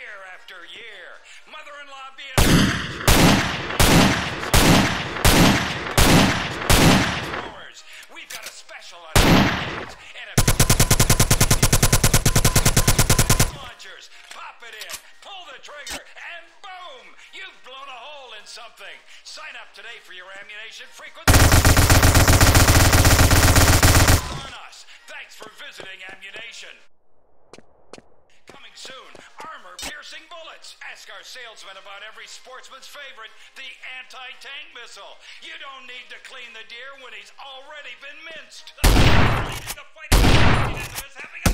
year after year. Mother-in-law being throwers. We've got a special on and a launchers. Pop it in, pull the trigger, and boom! You've blown a hole in something. Sign up today for your ammunition frequency. On us. Thanks for visiting Ammunition. Coming soon, armor-piercing bullets. Ask our salesman about every sportsman's favorite, the anti-tank missile. You don't need to clean the deer when he's already been minced. The fight is having a